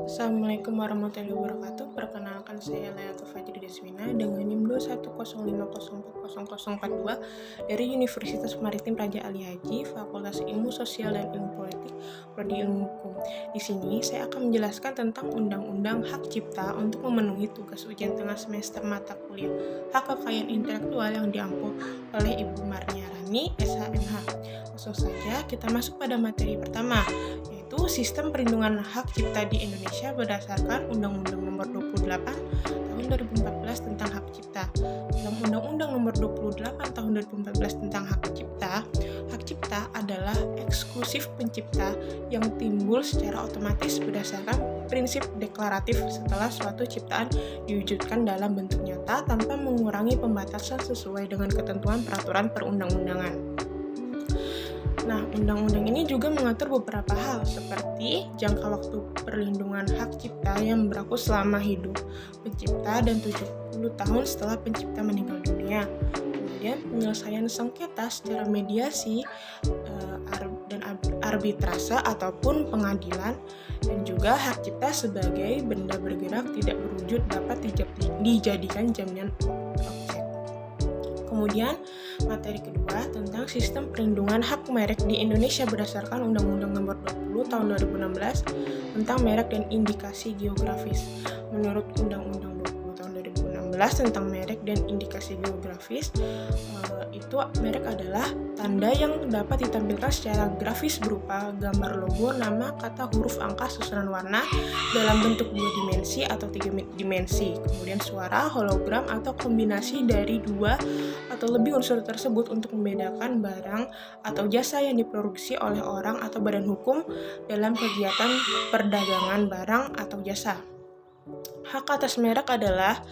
Assalamualaikum warahmatullahi wabarakatuh. Perkenalkan saya Layatul Fajri Deswina dengan NIM 210504042 dari Universitas Maritim Raja Ali Haji, Fakultas Ilmu Sosial dan Ilmu Politik, Prodi Ilmu Hukum. Di sini saya akan menjelaskan tentang Undang-Undang Hak Cipta untuk memenuhi tugas ujian tengah semester mata kuliah Hak Kekayaan Intelektual yang diampu oleh Ibu Marnia Rani, SHMH. Langsung saja kita masuk pada materi pertama, yaitu Sistem Perlindungan Hak Cipta di Indonesia berdasarkan Undang-Undang Nomor 28 Tahun 2014 tentang Hak Cipta. Dalam Undang-Undang Nomor 28 Tahun 2014 tentang Hak Cipta adalah eksklusif pencipta yang timbul secara otomatis berdasarkan prinsip deklaratif setelah suatu ciptaan diwujudkan dalam bentuk nyata tanpa mengurangi pembatasan sesuai dengan ketentuan peraturan perundang-undangan. Nah, undang-undang ini juga mengatur beberapa hal seperti jangka waktu perlindungan hak cipta yang berlaku selama hidup pencipta dan 70 tahun setelah pencipta meninggal dunia. Kemudian penyelesaian sengketa secara mediasi dan arbitrase ataupun pengadilan, dan juga hak cipta sebagai benda bergerak tidak berwujud dapat dijadikan jaminan objek. Kemudian materi kedua tentang sistem perlindungan hak merek di Indonesia berdasarkan Undang-Undang Nomor 20 Tahun 2016 tentang merek dan indikasi geografis. Menurut Undang-Undang 20 Tahun 2016 tentang merek dan indikasi geografis, itu merek adalah tanda yang dapat ditampilkan secara grafis berupa gambar logo, nama, kata, huruf, angka, susunan warna dalam bentuk 2 dimensi atau 3 dimensi, kemudian suara, hologram, atau kombinasi dari 2 atau lebih unsur tersebut untuk membedakan barang atau jasa yang diproduksi oleh orang atau badan hukum dalam kegiatan perdagangan barang atau jasa. Hak atas merek adalah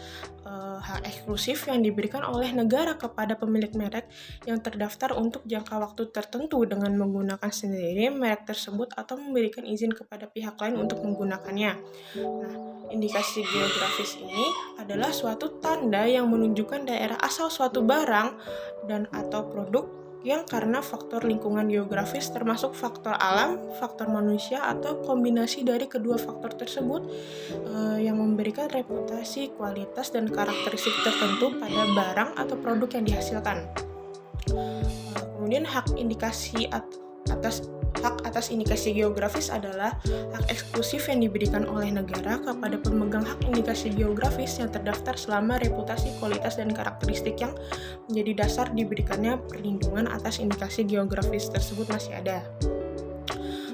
hak eksklusif yang diberikan oleh negara kepada pemilik merek yang terdaftar untuk jangka waktu tertentu dengan menggunakan sendiri merek tersebut atau memberikan izin kepada pihak lain untuk menggunakannya. Nah, indikasi geografis ini adalah suatu tanda yang menunjukkan daerah asal suatu barang dan atau produk yang karena faktor lingkungan geografis termasuk faktor alam, faktor manusia, atau kombinasi dari kedua faktor tersebut yang memberikan reputasi, kualitas, dan karakteristik tertentu pada barang atau produk yang dihasilkan. Kemudian hak atas indikasi geografis adalah hak eksklusif yang diberikan oleh negara kepada pemegang hak indikasi geografis yang terdaftar selama reputasi, kualitas, dan karakteristik yang menjadi dasar diberikannya perlindungan atas indikasi geografis tersebut masih ada.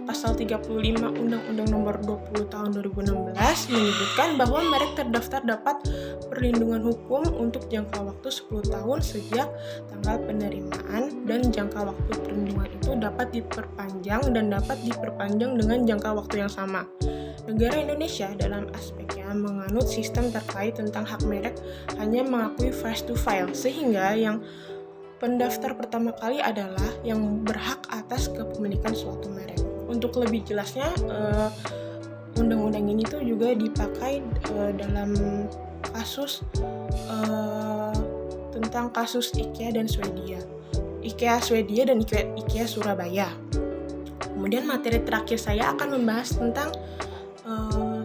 Pasal 35 Undang-Undang Nomor 20 Tahun 2016 menyebutkan bahwa merek terdaftar dapat perlindungan hukum untuk jangka waktu 10 tahun sejak tanggal penerimaan, dan jangka waktu perlindungan itu dapat diperpanjang dengan jangka waktu yang sama. Negara Indonesia dalam aspeknya menganut sistem terkait tentang hak merek hanya mengakui first to file, sehingga yang pendaftar pertama kali adalah yang berhak atas kepemilikan suatu merek. Untuk lebih jelasnya, undang-undang ini tuh juga dipakai dalam kasus tentang kasus IKEA dan Swedia. IKEA Swedia dan IKEA Surabaya. Kemudian materi terakhir saya akan membahas tentang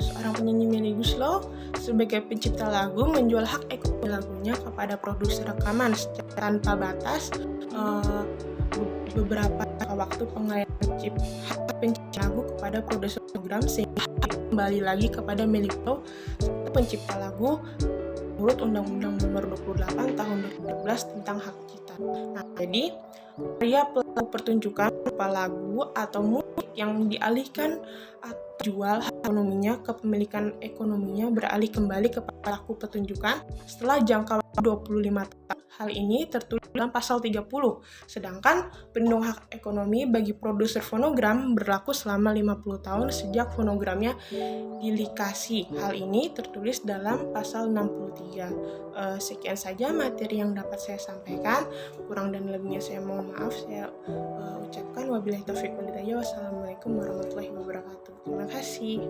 seorang penyanyi Melly Goeslaw sebagai pencipta lagu menjual hak ekonomi lagunya kepada produser rekaman tanpa batas beberapa waktu pengalihan hak pencipta lagu kepada produser program, sehingga kembali lagi kepada Melly Goeslaw pencipta lagu menurut Undang-Undang Nomor 28 Tahun 2012 tentang hak cipta. Nah, jadi karya pelaku pertunjukan berupa lagu atau musik yang dialihkan atau jual hak ekonominya, kepemilikan ekonominya beralih kembali kepada pelaku pertunjukan setelah jangka waktu 25 tahun. Hal ini tertulis dalam pasal 30. Sedangkan perlindungan hak ekonomi bagi produser fonogram berlaku selama 50 tahun sejak fonogramnya dilikasi. Hal ini tertulis dalam pasal 63. Sekian saja materi yang dapat saya sampaikan. Kurang dan lebihnya saya mohon maaf. Saya ucapkan wabillahi taufiq wal hidayah. Wassalamualaikum warahmatullahi wabarakatuh. Terima kasih.